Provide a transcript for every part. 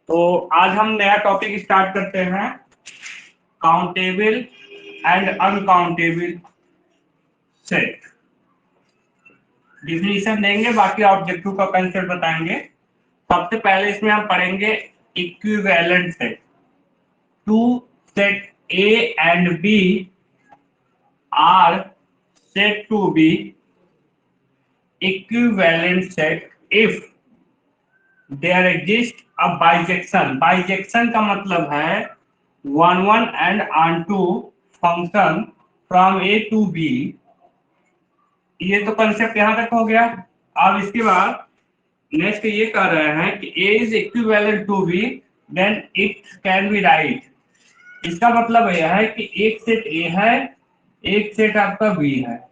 तो आज हम नया टॉपिक स्टार्ट करते हैं, countable and uncountable set. Definition देंगे, बाकी ऑब्जेक्टिव का कंसेप्ट बताएंगे। सबसे पहले इसमें हम पढ़ेंगे equivalent set. Two set A and B are said to be equivalent set if there exists a bijection। bijection का मतलब है one one and onto function from A to B. ये तो कंसेप्ट यहां तक हो गया। अब इसके बाद नेक्स्ट ये कह रहे हैं कि A is equivalent to B then it can be right. इसका मतलब यह है कि एक सेट ए है, एक सेट आपका बी है,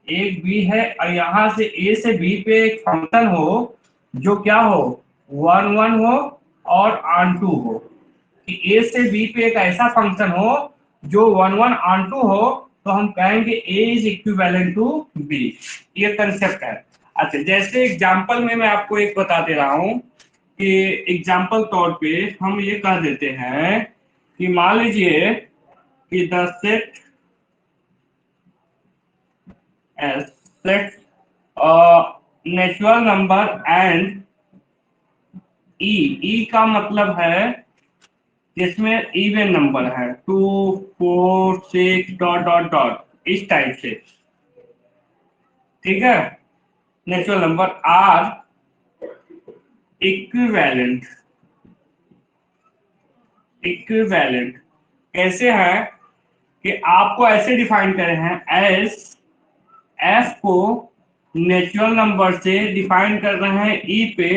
एक बी है, और यहां से ए से बी पे एक फंक्शन हो जो क्या हो, वन वन हो और ऑन टू हो। कि ए से बी पे एक ऐसा फंक्शन हो जो वन वन ऑन टू हो, तो हम कहेंगे ए इज इक्विवेलेंट टू बी। ये कंसेप्ट है। अच्छा, जैसे एग्जांपल में मैं आपको एक बता दे रहा हूं कि एग्जांपल तौर पे हम ये कह देते हैं कि मान लीजिए कि the set natural number and E का मतलब है जिसमें इवन नंबर है 2 4 6 डॉट डॉट डॉट इस टाइप से, ठीक है। Natural number are equivalent. Equivalent कैसे है कि आपको ऐसे डिफाइन करे हैं एस एफ को नेचुरल नंबर से डिफाइन कर रहे हैं ई पे।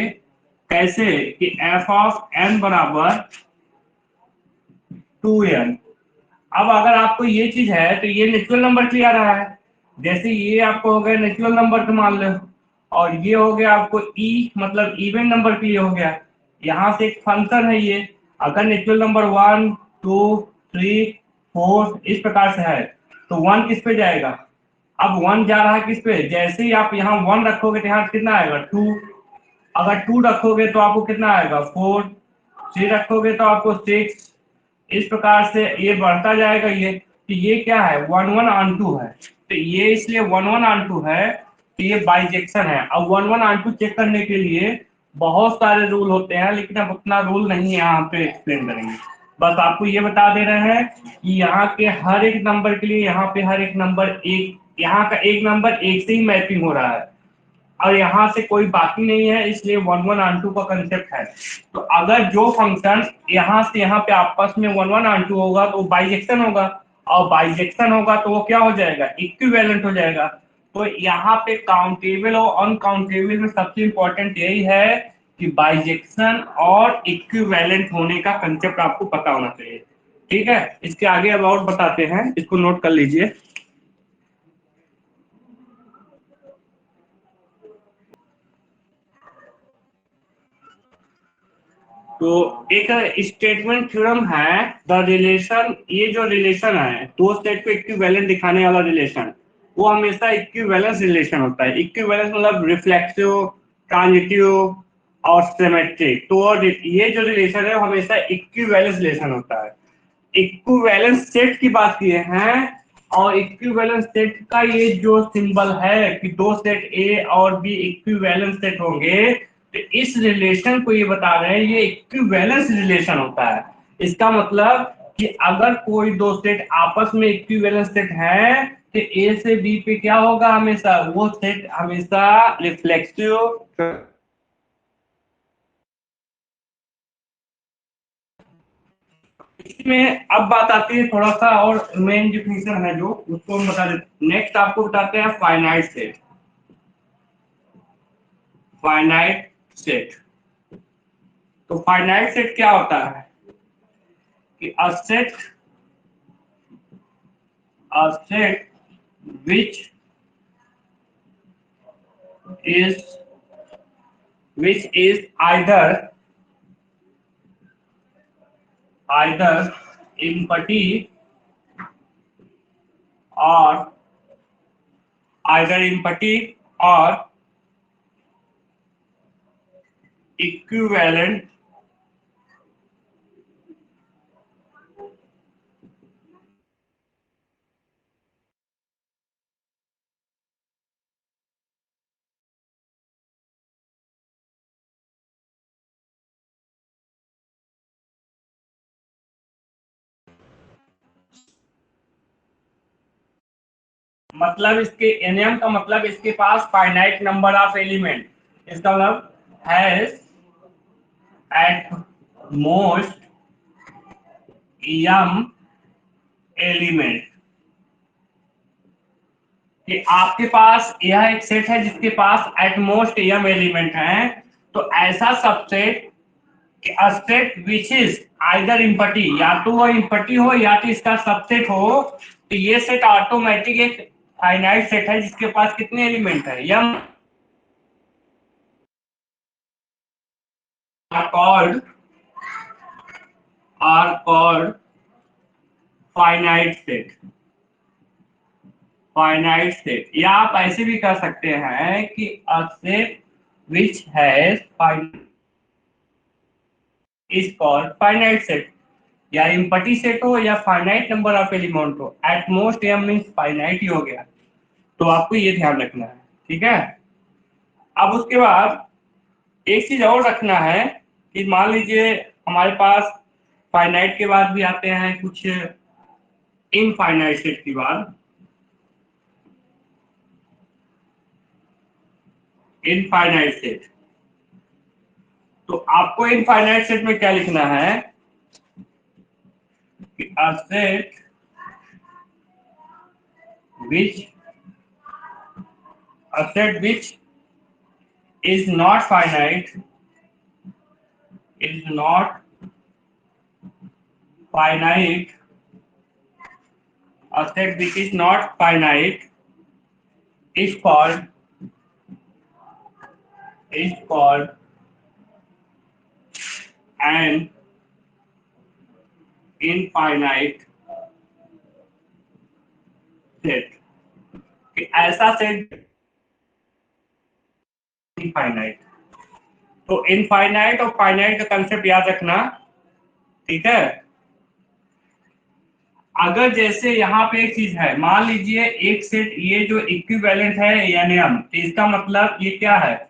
कैसे कि एफ ऑफ एन बराबर 2n। अब अगर आपको ये चीज है तो ये नेचुरल नंबर के लिए आ रहा है। जैसे ये आपको हो गया नेचुरल नंबर तो मान लो, और ये हो गया आपको ई मतलब इवन नंबर के लिए हो गया। यहाँ से एक फंक्शन है ये, अगर नेचुरल नंबर 1 2 3 4 इस प्रकार से है तो वन किस पे जाएगा। अब वन जा रहा है किस पे, जैसे ही आप यहाँ वन रखोगे तो यहाँ कितना आएगा 2। अगर 2 रखोगे तो आपको कितना आएगा 4। 3 रखोगे तो आपको 6। इस प्रकार से ये बढ़ता जाएगा। ये तो ये क्या है, वन वन ऑन टू है। तो ये इसलिए वन वन ऑन टू है तो ये बाइजेक्शन है। अब one one onto check करने के लिए बहुत सारे रूल होते हैं, लेकिन अब उतना रूल नहीं यहाँ पे एक्सप्लेन करेंगे। बस आपको ये बता दे रहे हैं कि यहाँ के हर एक नंबर के लिए यहाँ पे हर एक नंबर एक, यहाँ का एक नंबर एक से ही मैपिंग हो रहा है और यहाँ से कोई बाकी नहीं है, इसलिए वन वन ऑन टू का कंसेप्ट है। तो अगर जो फंक्शन यहाँ से यहाँ पे आपस में वन वन ऑन टू होगा तो बाइजेक्शन होगा, और बाइजेक्शन होगा तो वो क्या हो जाएगा, इक्विवेलेंट हो जाएगा। तो यहाँ पे काउंटेबल और अनकाउंटेबल में सबसे इंपॉर्टेंट यही है कि बाइजेक्शन और इक्विवेलेंट होने का कंसेप्ट आपको पता होना चाहिए, ठीक है। इसके आगे अब और बताते हैं, इसको नोट कर लीजिए। तो एक स्टेटमेंट थ्योरम है द रिलेशन। ये जो रिलेशन है दो सेट को इक्विवेलेंट दिखाने वाला रिलेशन, वो हमेशा इक्विवेलेंस रिलेशन होता है। इक्विवेलेंस मतलब रिफ्लेक्सिव, ट्रांजिटिव और सिमेट्रिक। तो ये जो रिलेशन है वो हमेशा इक्विवेलेंस रिलेशन होता है। इक्विवेलेंस सेट की बात किए हैं, और इक्विवेलेंस सेट का ये जो सिंबल है कि दो सेट ए और बी इक्विवेलेंस सेट होंगे, तो इस रिलेशन को ये बता रहे हैं ये इक्विवेलेंस रिलेशन होता है। इसका मतलब कि अगर कोई दो सेट आपस में इक्विवेलेंस सेट है तो ए से बी पे क्या होगा, हमेशा वो सेट हमेशा रिफ्लेक्सिव। इसमें अब बात आती है थोड़ा सा और मेन डिफिनीशन है जो उसको हम बता देते। नेक्स्ट आपको बताते हैं फाइनाइट सेट। फाइनाइट सेट, तो फाइनाइट सेट क्या होता है कि a set which is either empty or equivalent मतलब इसके एनएम का मतलब इसके पास फाइनाइट नंबर ऑफ एलिमेंट, इसका मतलब has at most M element, कि आपके पास यह एक सेट है जिसके पास एट मोस्ट एम एलिमेंट है, तो ऐसा subset set which is either empty, या तो वो इम्पटी हो या तो इसका सबसेट हो, तो ये सेट ऑटोमेटिक एक फाइनाइट सेट है जिसके पास कितने एलिमेंट है, M are called finite set, finite set. या आप ऐसे भी कर सकते हैं कि a set which has finite is called finite set, या इम्पटी सेट हो या फाइनाइट नंबर ऑफ एलिमेंट हो, at most M means finite ही हो गया, तो आपको ये ध्यान रखना है, ठीक है। अब उसके बाद एक चीज और रखना है कि मान लीजिए हमारे पास फाइनाइट के बाद भी आते हैं कुछ इनफाइनाइट सेट के बाद, इनफाइनाइट सेट, तो आपको इनफाइनाइट सेट में क्या लिखना है कि a set which is not finite, is not finite, a set which is not finite is called an infinite set, कि ऐसा सेट इनफाइनाइट। तो इनफाइनाइट और फाइनाइट का कंसेप्ट याद रखना, ठीक है। अगर जैसे यहाँ पे एक चीज है, मान लीजिए एक सेट ये जो इक्विवेलेंट है एनएम, इसका मतलब ये क्या है,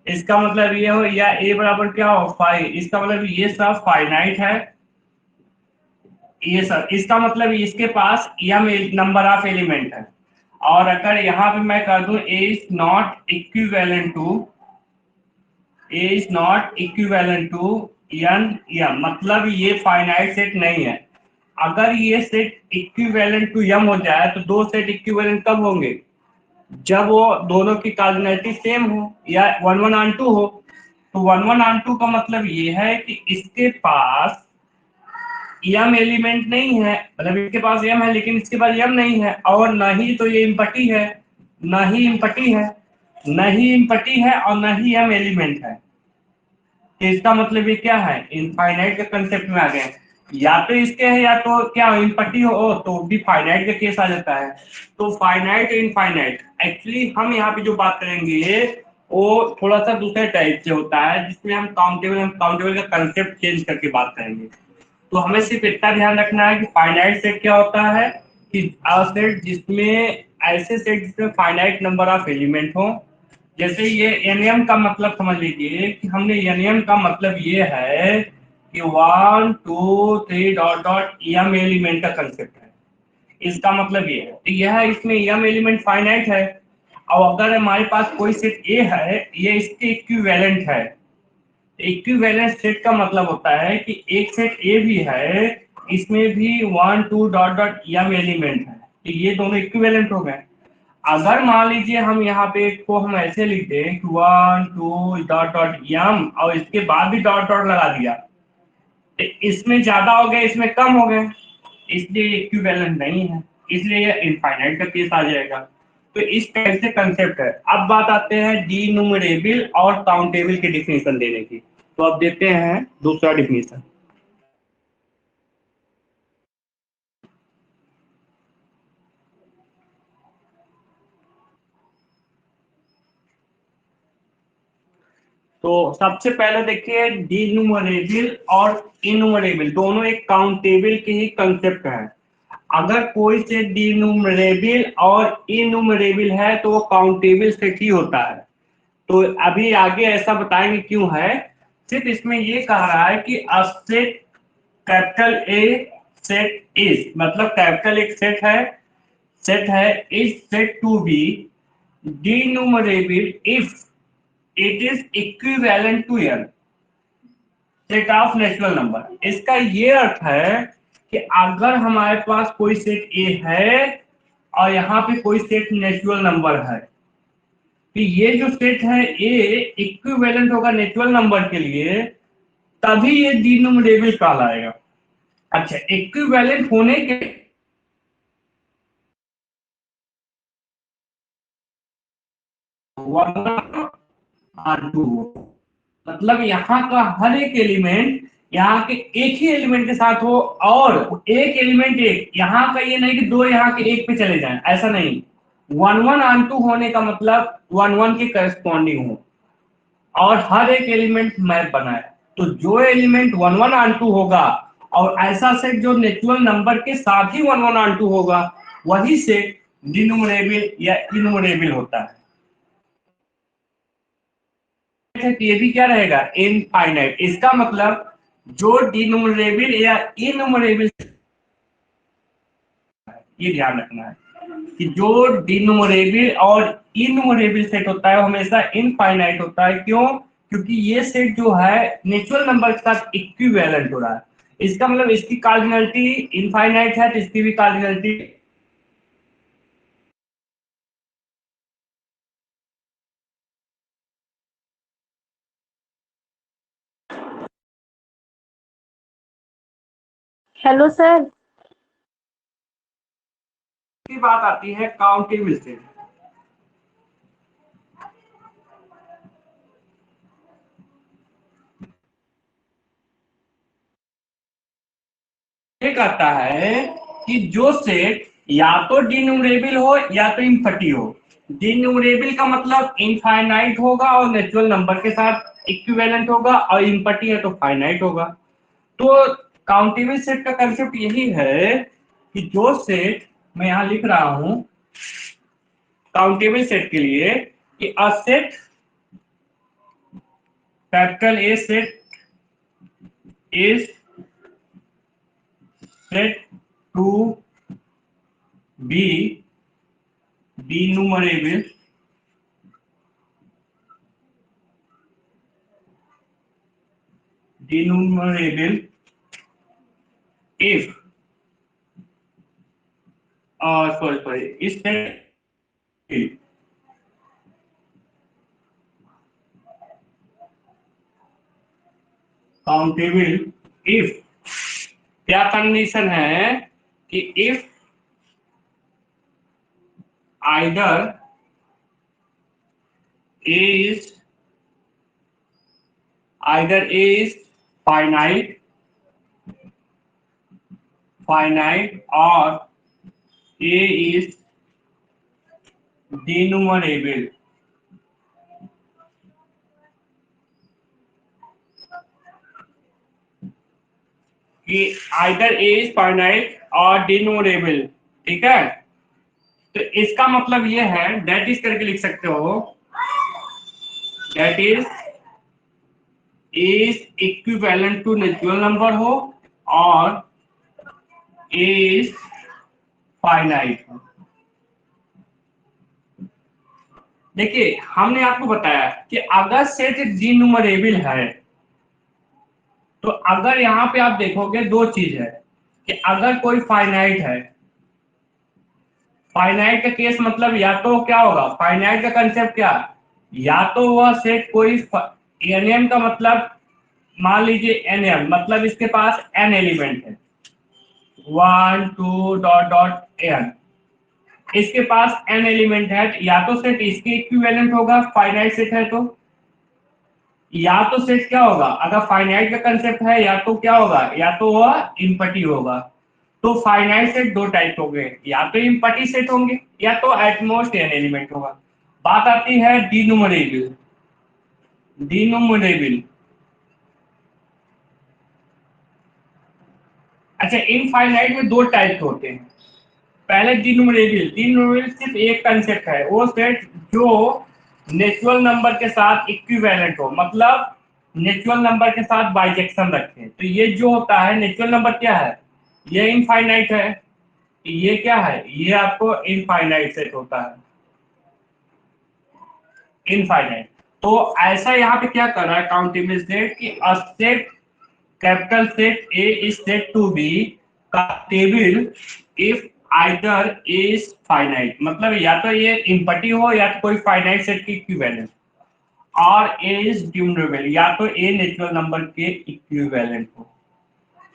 इसका मतलब ये हो या ए बराबर क्या हो 5, इसका मतलब ये सब फाइनाइट है, ये सब, इसका मतलब इसके पास एम नंबर ऑफ एलिमेंट है। और अगर यहाँ पे मैं कर दूं A is not equivalent to N M, मतलब ये फाइनाइट सेट नहीं है। अगर ये सेट इक्विवेलेंट टू एम हो जाए तो दो सेट इक्विवेलेंट कब होंगे, जब वो दोनों की कार्डिनैलिटी सेम हो या 1 1 ऑन 2 हो। तो 1 1 ऑन 2 का मतलब ये है कि इसके पास एम एलिमेंट नहीं है, मतलब इसके पास एम है लेकिन इसके पास एम नहीं है, और न ही तो ये इम्पटी है, न ही इम्पटी है, न ही इम्पटी है और न ही एम एलिमेंट है। तो इसका मतलब ये क्या है, इनफाइनाइट के कंसेप्ट में आ गए, या तो इसके है या तो क्या इम्पटी हो तो भी फाइनाइट का केस आ जाता है। तो फाइनाइट इनफाइनाइट, एक्चुअली हम यहाँ पे जो बात करेंगे वो थोड़ा सा दूसरे टाइप से होता है, जिसमें हम काउंटेबल का कंसेप्ट चेंज करके बात करेंगे। तो हमें सिर्फ इतना ध्यान रखना है कि फाइनाइट सेट क्या होता है, कि सेट जिसमें ऐसे सेट जिसमें फाइनाइट नंबर ऑफ एलिमेंट हो। जैसे ये एनएम का मतलब समझ लीजिए कि हमने एनएम का मतलब ये है कि 1 2 3 डॉट डॉट एम एलिमेंट का कंसेप्ट है, इसका मतलब ये है, तो यह इसमें एम एलिमेंट फाइनाइट है। और अगर हमारे पास कोई सेट ए है, ये इसके इक्विवेलेंट है। इक्विवेलेंट सेट का मतलब होता है कि एक सेट ए भी है, इसमें भी 1 2 डॉट डॉट एम एलिमेंट है, तो ये दोनों इक्विवेलेंट हो गए। अगर मान लीजिए हम यहाँ पे को हम ऐसे लिख दें कि 1 2 डॉट डॉट एम और इसके बाद भी डॉट डॉट लगा दिया, तो इसमें ज्यादा हो गए इसमें कम हो गए, इसलिए इक्विवेलेंट नहीं है, इसलिए ये इनफाइनाइट का केस आ जाएगा। तो इस टाइप से कंसेप्ट है। अब बात आते हैं डीन्यूमरेबल और काउंटेबल की डिफिनेशन देने की। तो अब देखते हैं दूसरा डिफिनेशन। तो सबसे पहले देखिए डीन्यूमरेबल और इन्यूमरेबल दोनों एक काउंटेबल के ही कंसेप्ट है। अगर कोई सेट डीन्यूमरेबल और इन्यूमरेबल है तो वो काउंटेबल सेट ही होता है। तो अभी आगे ऐसा बताएंगे क्यों है। सिर्फ इसमें ये कह रहा है कि a set capital A set is, मतलब कैपिटल एक सेट है सेट है is set to be denumerable if it is equivalent to n set of natural number. इसका ये अर्थ है कि अगर हमारे पास कोई सेट ए है और यहाँ पे कोई सेट नेचुरल नंबर है, कि ये जो सेट है ए इक्विवेलेंट होगा नेचुरल नंबर के लिए, तभी ये डिनूमरेबल कहलाएगा। अच्छा, इक्विवेलेंट होने के मतलब यहाँ का हर एक एलिमेंट यहाँ के एक ही एलिमेंट के साथ हो, और एक एलिमेंट एक, यहाँ का ये नहीं कि दो यहाँ के एक पे चले जाएं, ऐसा नहीं। 1 1 होने का मतलब 1 1 के करस्पॉन्डिंग हो और हर एक एलिमेंट मैप बनाए। तो जो एलिमेंट 1 1 होगा और ऐसा सेट जो नेचुरल नंबर के साथ ही 1 1 होगा, वही सेट डिनूमरेबल या इनूमरेबल होता है। ये भी क्या रहेगा, इनफाइनाइट। इसका मतलब जो डिनूमरेबल या इनूमरेबल, ये ध्यान रखना है कि जो डिनूमरेबल और इनूमरेबल सेट होता है हमेशा इनफाइनाइट होता है। क्यों? क्योंकि ये सेट जो है नेचुरल नंबर के साथ इक्विवेलेंट हो रहा है। इसका मतलब इसकी कार्डिनलिटी इनफाइनाइट है तो इसकी भी कार्डिनलिटी। Hello sir. की बात आती है काउंटेबल सेट। ये कहता है कि जो सेट या तो डिनूमरेबल हो या तो इनफिनिटी हो। डिनूमरेबल का मतलब इनफाइनाइट होगा और नेचुरल नंबर के साथ इक्विवेलेंट होगा, और इनफिनिटी है तो फाइनाइट होगा। तो काउंटेबल सेट का कंसेप्ट यही है कि जो सेट मैं यहां लिख रहा हूं काउंटेबल सेट के लिए, कि a set capital A set is set to be denumerable if is set countable if, क्या कंडीशन है कि if either A is finite और ए इज डिनूमरेबल। कि आइदर ए इज फाइनाइट और डिनूमरेबल, ठीक है। तो इसका मतलब ये है, दैट इज करके लिख सकते हो, that is equivalent to natural number हो और ए इज फाइनाइट हो। देखिए, हमने आपको बताया कि अगर सेट डिनूमरेबल है, तो अगर यहाँ पे आप देखोगे दो चीज है कि अगर कोई फाइनाइट है, फाइनाइट का केस मतलब या तो क्या होगा, फाइनाइट का कंसेप्ट क्या, या तो वह सेट कोई एनएम का मतलब, मान लीजिए एनएम मतलब इसके पास एन एलिमेंट है, 1 2 डॉट डॉट एन, इसके पास एन एलिमेंट है, या तो सेट इसके इक्विवेलेंट होगा फाइनाइट सेट है तो, या तो सेट क्या होगा, अगर फाइनाइट का कंसेप्ट है या तो क्या होगा, या तो वह इम्पटी होगा। तो फाइनाइट सेट दो टाइप हो गए, या तो इम्पटी सेट होंगे या तो एटमोस्ट एन एलिमेंट होगा। बात आती है डिनूमरेबल। डिनूमरेबल, अच्छा, इनफाइनाइट में दो टाइप होते हैं। पहले डिनूमरेबल, डिनूमरेबल सिर्फ एक कंसेप्ट है, वो सेट जो नेचुरल नंबर के साथ इक्विवेलेंट हो, मतलब नेचुरल नंबर के साथ बाइजेक्शन रखे। तो ये जो होता है नेचुरल नंबर क्या है, ये इनफाइनाइट है, ये क्या है, ये आपको इनफाइनाइट सेट होता है, इनफाइनाइट। तो ऐसा यहाँ पे क्या कर रहा है काउंटेबल सेट कि a set, capital set A is set to be countable if either A is finite, मतलब या तो ये इम्पटी हो या तो कोई फाइनाइट सेट की इक्विवेलेंट, और ए इज ड्यूरेबल, या तो ए नेचुरल नंबर के इक्विवेलेंट हो।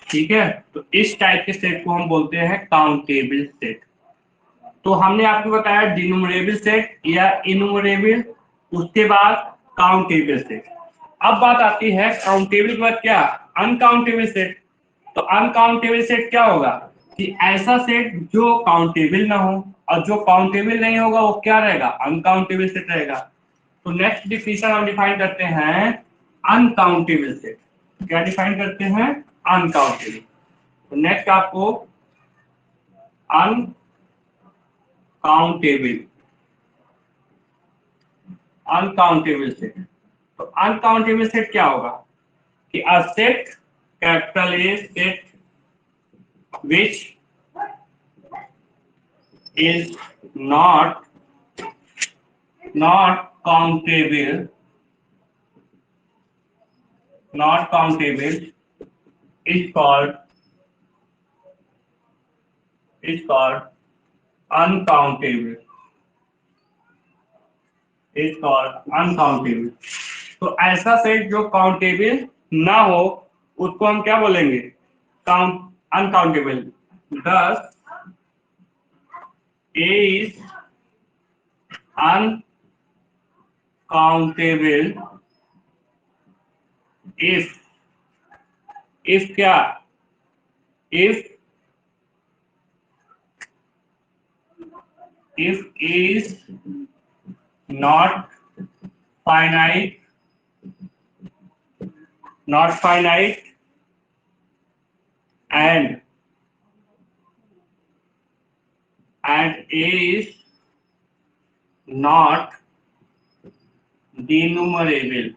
ठीक है, तो इस टाइप के सेट को हम बोलते हैं काउंटेबल सेट। तो हमने आपको बताया डिनोमरेबल सेट या इनुमरेबल, उसके बाद काउंटेबल सेट। अब बात आती है काउंटेबल के बाद क्या, अनकाउंटेबल सेट। तो अनकाउंटेबल सेट क्या होगा कि ऐसा सेट जो काउंटेबल ना हो, और जो काउंटेबल नहीं होगा वो क्या रहेगा, अनकाउंटेबल सेट रहेगा। तो नेक्स्ट डिफिनेशन हम डिफाइन करते हैं अनकाउंटेबल सेट। क्या डिफाइन करते हैं, अनकाउंटेबल। तो नेक्स्ट आपको अनकाउंटेबल, अनकाउंटेबल सेट। तो अनकाउंटेबल सेट क्या होगा कि a set, capital A set which is not countable, not countable is called uncountable, is called uncountable। तो ऐसा सेट जो काउंटेबल ना हो उसको हम क्या बोलेंगे, काउंट, अनकाउंटेबल। दस ए इज uncountable if क्या, if is not finite, not finite and is not denumerable।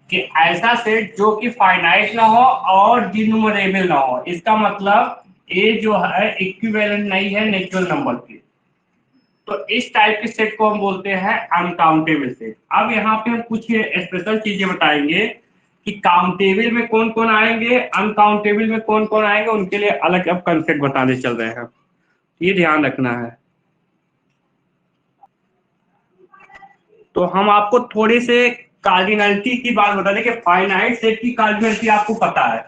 कि ऐसा सेट जो कि फाइनाइट ना हो और डिनूमरेबल ना हो, इसका मतलब ए जो है इक्विवेलेंट नहीं है नेचुरल नंबर की। तो इस टाइप के सेट को हम बोलते हैं अनकाउंटेबल सेट। अब यहाँ पे हम कुछ स्पेशल चीजें बताएंगे कि काउंटेबल में कौन कौन आएंगे, अनकाउंटेबल में कौन कौन आएंगे, उनके लिए अलग अब कंसेप्ट बताने चल रहे हैं, ये ध्यान रखना है। तो हम आपको थोड़े से कार्डिनलिटी की बात बता दें कि फाइनाइट सेट की कार्डिनलिटी आपको पता है।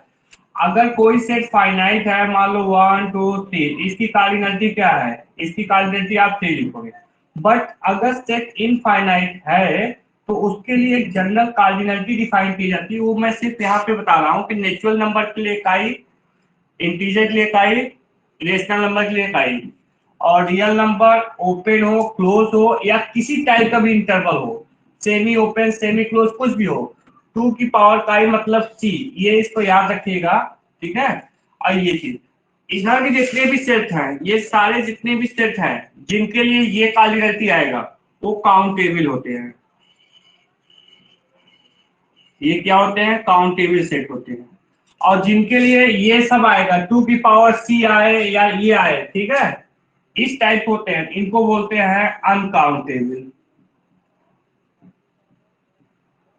अगर कोई सेट फाइनाइट है, मान लो 1 2 3, इसकी कार्डिनलिटी क्या है, इसकी कार्डिनलिटी आप 3 लिखोगे। बट अगर सेट इनफाइनाइट है तो उसके लिए एक जनरल कार्डिनलिटी डिफाइन की जाती है, वो मैं सिर्फ यहाँ पे बता रहा हूँ कि नेचुरल नंबर के लिए इकाई, इंटीजर के लिए इकाई, रेशनल नंबर के लिए इकाई, और रियल नंबर ओपन हो, क्लोज हो, या किसी टाइप का भी इंटरवल हो, सेमी ओपन सेमी क्लोज कुछ भी हो, 2 की पावर का मतलब सी, ये इसको याद रखिएगा। ठीक है, और ये चीज इधर के जितने भी सेट हैं, ये सारे जितने भी सेट हैं जिनके लिए ये कार्डिनलिटी आएगा वो काउंटेबल होते हैं। ये क्या होते हैं, काउंटेबल सेट होते हैं। और जिनके लिए ये सब आएगा, 2 की पावर सी आए या ये आए, ठीक है, इस टाइप होते हैं, इनको बोलते हैं अनकाउंटेबल,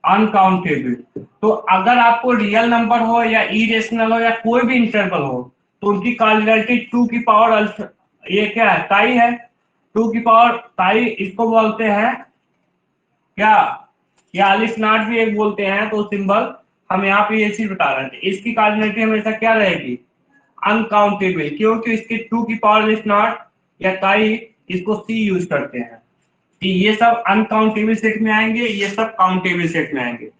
अनकाउंटेबल। तो अगर आपको रियल नंबर हो या इरेशनल हो या कोई भी इंटरवल हो तो उनकी कार्डिनलिटी 2 की पावर, ये क्या है, ताई है, 2 की पावर ताई, इसको बोलते हैं क्या, या अलिफ नॉट भी एक बोलते हैं। तो सिंबल हम यहाँ पे ये चीज बता रहे थे, इसकी कार्डिनलिटी हमेशा क्या रहेगी, अनकाउंटेबल, क्योंकि इसके 2 की पावर अलिफ नॉट या ताई, इसको सी यूज करते हैं। कि ये सब अनकाउंटेबल सेट में आएंगे, ये सब काउंटेबल सेट में आएंगे।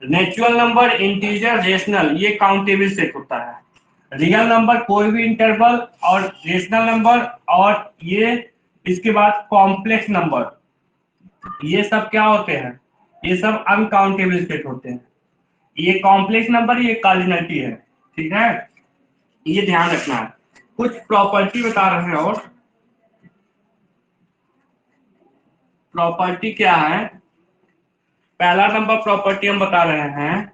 नेचुरल नंबर, इंटीजर, रेशनल, ये काउंटेबल सेट होता है। रियल नंबर कोई भी इंटरवल, और रेशनल नंबर, और ये इसके बाद कॉम्प्लेक्स नंबर, ये सब क्या होते हैं, ये सब अनकाउंटेबल सेट होते हैं। ये कॉम्प्लेक्स नंबर, ये कार्डिनलिटी है। ठीक है, ये ध्यान रखना है। कुछ प्रॉपर्टी बता रहे हैं, और प्रॉपर्टी क्या है, पहला नंबर प्रॉपर्टी हम बता रहे हैं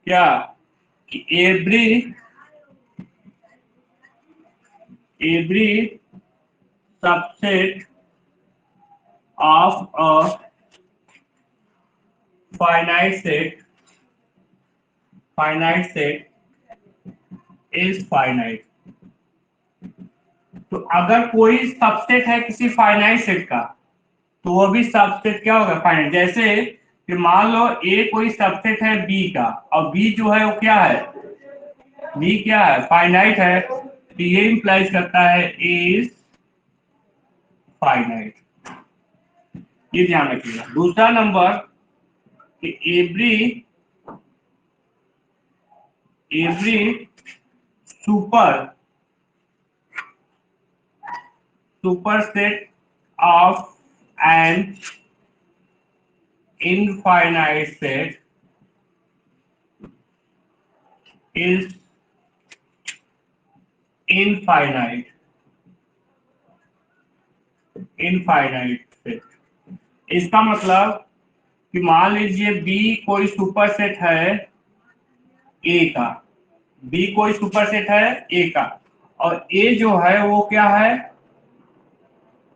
क्या, कि every subset of a finite set is finite। तो अगर कोई सबसेट है किसी फाइनाइट सेट का तो वो भी सबसेट क्या होगा, फाइनाइट। जैसे कि मान लो ए कोई सबसेट है बी का, और बी जो है वो क्या है, बी क्या है, फाइनाइट है, तो ये इंप्लाइज करता है ए इज फाइनाइट। ये ध्यान रखिएगा। दूसरा नंबर कि every superset of an infinite set is infinite set। इसका मतलब कि मान लीजिए बी कोई सुपरसेट है ए का, बी कोई सुपरसेट है ए का, और ए जो है वो क्या है,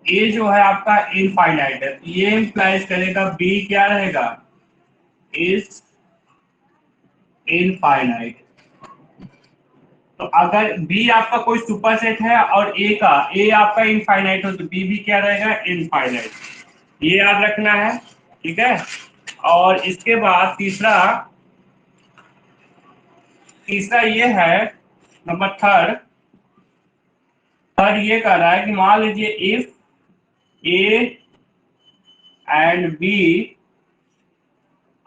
ए जो है आपका इनफाइनाइट है, तो ये इंप्लाइज करेगा बी क्या रहेगा, इज इनफाइनाइट। तो अगर बी आपका कोई सुपरसेट है और ए आपका इनफाइनाइट हो तो बी भी क्या रहेगा, इनफाइनाइट। ये याद रखना है, ठीक है। और इसके बाद तीसरा ये है नंबर थर्ड ये कह रहा है कि मान लीजिए if A and B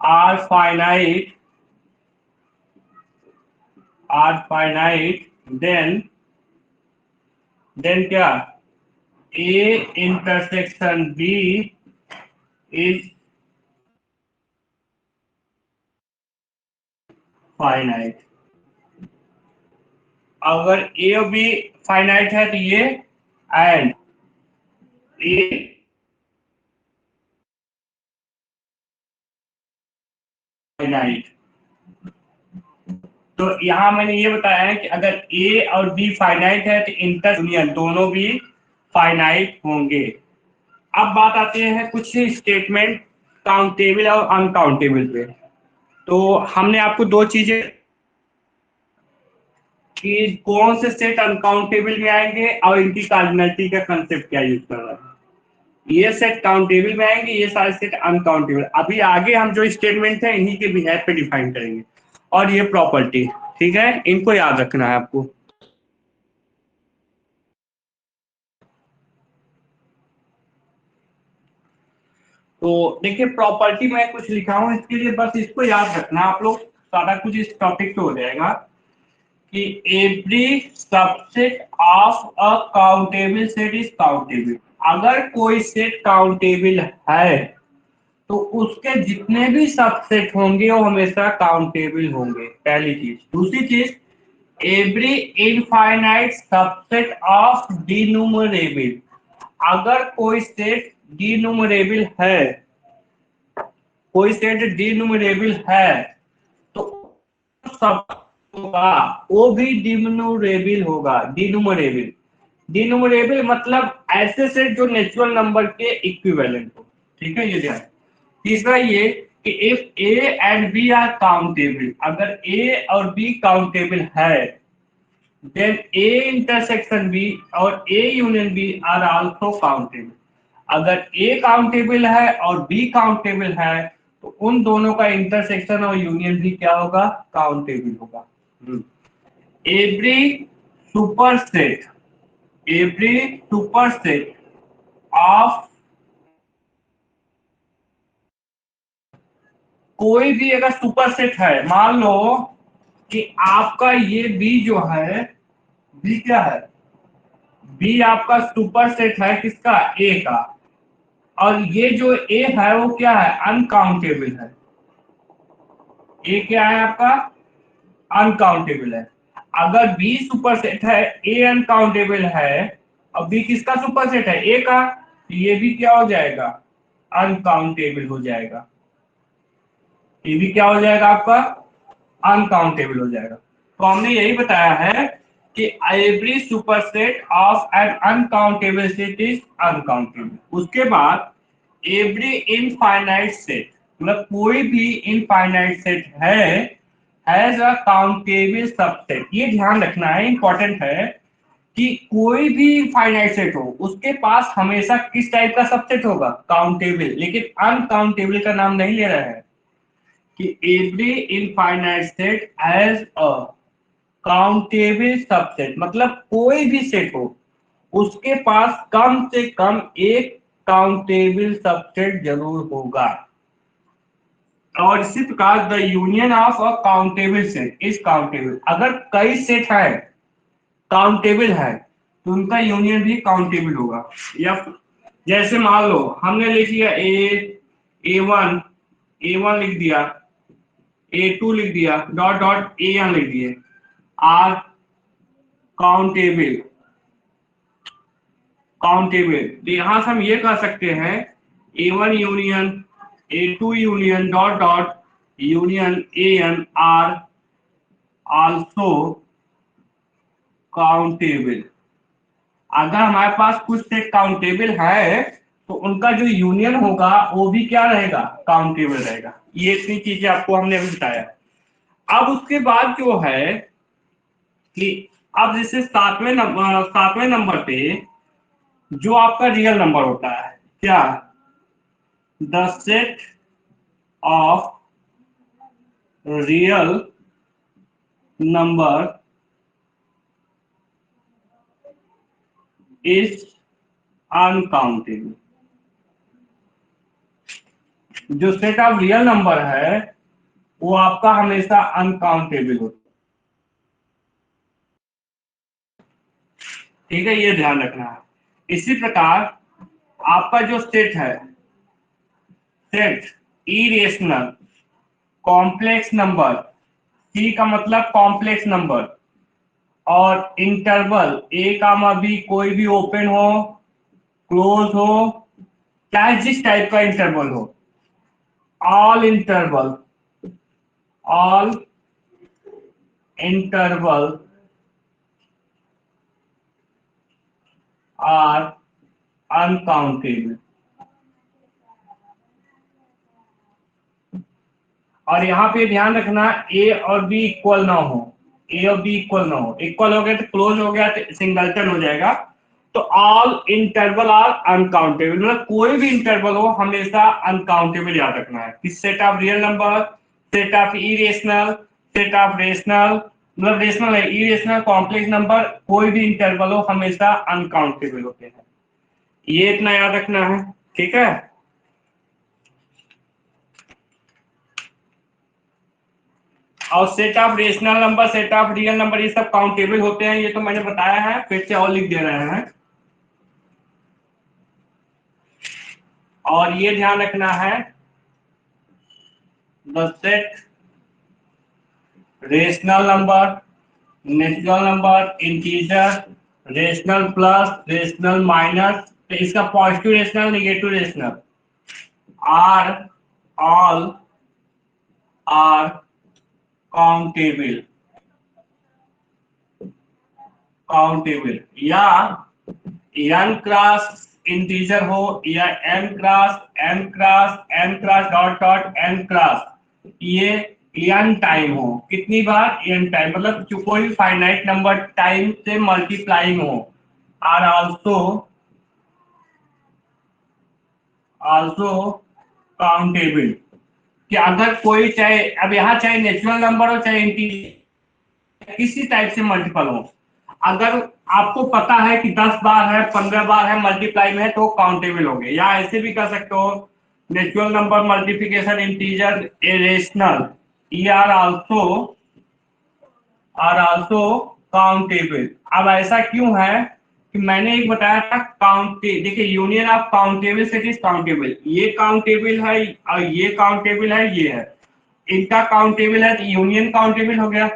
are finite then क्या, A intersection B is finite. अगर ए और बी फाइनाइट है तो ये एंड ए फाइनाइट। तो यहां मैंने ये बताया है कि अगर ए और बी फाइनाइट है तो इंटर यूनियन दोनों भी फाइनाइट होंगे। अब बात आती है कुछ स्टेटमेंट काउंटेबल और अनकाउंटेबल पे। तो हमने आपको दो चीजें कि कौन से सेट अनकाउंटेबल में आएंगे और इनकी कार्डिनलिटी का कंसेप्ट क्या यूज कर रहा है। ये सेट काउंटेबल में आएंगे, ये सारे सेट अनकाउंटेबल। अभी आगे हम जो स्टेटमेंट है इन्हीं के बिहेव पे डिफाइन करेंगे। और ये प्रॉपर्टी, ठीक है, इनको याद रखना है आपको। तो देखिए प्रॉपर्टी में कुछ लिखा हूं, इसके लिए बस इसको याद रखना आप लोग, सारा कुछ इस टॉपिक पे हो जाएगा कि every subset of a countable set is countable. अगर कोई सेट काउंटेबल है तो उसके जितने भी सबसेट होंगे वो हमेशा काउंटेबल होंगे, पहली चीज। दूसरी चीज, एवरी इनफाइनाइट सबसेट ऑफ डिनूमरेबल। अगर कोई सेट डिनूमरेबल है, कोई सेट डिनूमरेबल है तो सब होगा वो भी डिनूमरेबल होगा। डिनूमरेबल मतलब ऐसे सेट जो नेचुरल नंबर के इक्विवेलेंट हो, ठीक है, ये ध्यान। तीसरा ये कि if A and B are countable, अगर ए और बी काउंटेबल है देन ए इंटरसेक्शन बी और A union B are also countable. अगर ए काउंटेबल है और बी काउंटेबल है तो उन दोनों का इंटरसेक्शन और यूनियन भी क्या होगा, काउंटेबल होगा। एवरी सुपरसेट ऑफ कोई भी अगर सुपरसेट है, मान लो कि आपका ये बी जो है, बी क्या है, बी आपका सुपरसेट है किसका, ए का, और ये जो ए है वो क्या है, अनकाउंटेबल है। ए क्या है आपका, अनकाउंटेबल है। अगर बी सुपरसेट है, ए अनकाउंटेबल है, और बी किसका सुपरसेट है, ए का, तो ये भी क्या हो जाएगा, अनकाउंटेबल हो जाएगा। ये भी क्या हो जाएगा आपका, अनकाउंटेबल हो जाएगा। तो हमने यही बताया है कि every superset of N uncountable set is uncountable. उसके बाद एवरी इनफाइनाइट सेट, मतलब कोई भी इनफाइनाइट सेट है हैज अ काउंटेबल सबसेट। ये ध्यान रखना है, इंपॉर्टेंट है कि कोई भी फाइनाइट सेट हो उसके पास हमेशा किस टाइप का सबसेट होगा, काउंटेबल। लेकिन अनकाउंटेबल का नाम नहीं ले रहा है कि every infinite set has a countable subset, मतलब कोई भी सेट हो उसके पास कम से कम एक काउंटेबल सबसेट जरूर होगा। और इसी प्रकार the union of a countable set is countable. अगर कई सेट है काउंटेबल है तो उनका यूनियन भी काउंटेबल होगा। या जैसे मान लो हमने लिख लिया ए वन लिख दिया, A2 लिख दिया, डॉट डॉट AN लिख दिए, आर काउंटेबल काउंटेबल। तो यहां से हम ये कह सकते हैं A1 union A2 union dot dot union AN are also countable. अगर हमारे पास कुछ सेट काउंटेबल है तो उनका जो यूनियन होगा वो भी क्या रहेगा, काउंटेबल रहेगा। ये इतनी चीजें आपको हमने अभी बताया। अब उसके बाद जो है कि अब जैसे सातवें नंबर पे जो आपका रियल नंबर होता है, क्या, the set of real number is uncountable. जो सेट ऑफ रियल नंबर है वो आपका हमेशा अनकाउंटेबल होता है। ठीक है, ये ध्यान रखना है। इसी प्रकार आपका जो सेट है, सेट इरेशनल कॉम्प्लेक्स नंबर, सी का मतलब कॉम्प्लेक्स नंबर, और इंटरवल ए का भी कोई भी ओपन हो क्लोज हो चाहे जिस टाइप का इंटरवल हो, ऑल इंटरवल आर अनकाउंटेबल। और यहाँ पे ध्यान रखना ए और बी इक्वल ना हो, ए और बी इक्वल ना हो। इक्वल हो गया तो क्लोज हो गया तो सिंगलटन हो जाएगा। तो ऑल इंटरवल आर अनकाउंटेबल, मतलब कोई भी इंटरवल हो हमेशा अनकाउंटेबल याद रखना है। कि set of real number, set of irrational, set of rational, मतलब रेशनल है, इरेशनल कॉम्प्लेक्स नंबर, कोई भी इंटरवल हो हमेशा अनकाउंटेबल होते हैं। ये इतना याद रखना है, ठीक है। और set of rational number, set of real number, ये सब काउंटेबल होते हैं, ये तो मैंने बताया है, फिर से और लिख दे रहे हैं। और ये ध्यान रखना है the set rational number, natural number, integer, rational plus, rational minus, तो इसका positive rational, negative rational, are all are countable या n क्रॉस इंटीजर हो या m cross dot dot n cross, ये n टाइम हो। कितनी बार, n टाइम, मतलब जो कोई फाइनाइट नंबर टाइम से मल्टीप्लाइंग हो, आर आल्सो काउंटेबल। कि अगर कोई चाहे, अब यहाँ चाहे नेचुरल नंबर हो चाहे इंटीजर, किसी टाइप से मल्टीपल हो, अगर आपको पता है कि 10 बार है 15 बार है मल्टीप्लाई में है तो काउंटेबल हो गए। या ऐसे भी कर सकते हो, natural number multiplication integer rational, E R also countable. अब ऐसा क्यों है कि मैंने एक बताया था देखिए union of countable set is countable. ये काउंटेबल है और ये काउंटेबल है, ये है, इनका काउंटेबल है तो यूनियन काउंटेबल हो गया।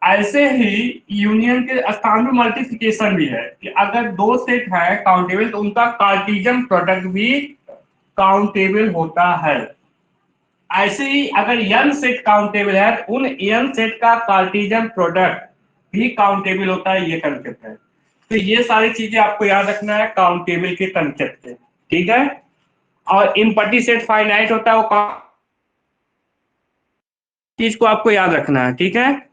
ऐसे ही यूनियन के स्थान में मल्टीप्लिकेशन भी है कि अगर दो सेट है काउंटेबल तो उनका कार्टेशियन प्रोडक्ट भी काउंटेबल होता है। ऐसे ही अगर n सेट काउंटेबल है तो उन n सेट का कार्टेशियन प्रोडक्ट भी काउंटेबल होता है, ये कंसेप्ट है। तो ये सारी चीजें आपको याद रखना है काउंटेबल के कंसेप्ट से, ठीक है। और इम्पटी सेट फाइनाइट होता है, वो चीज को आपको याद रखना है, ठीक है।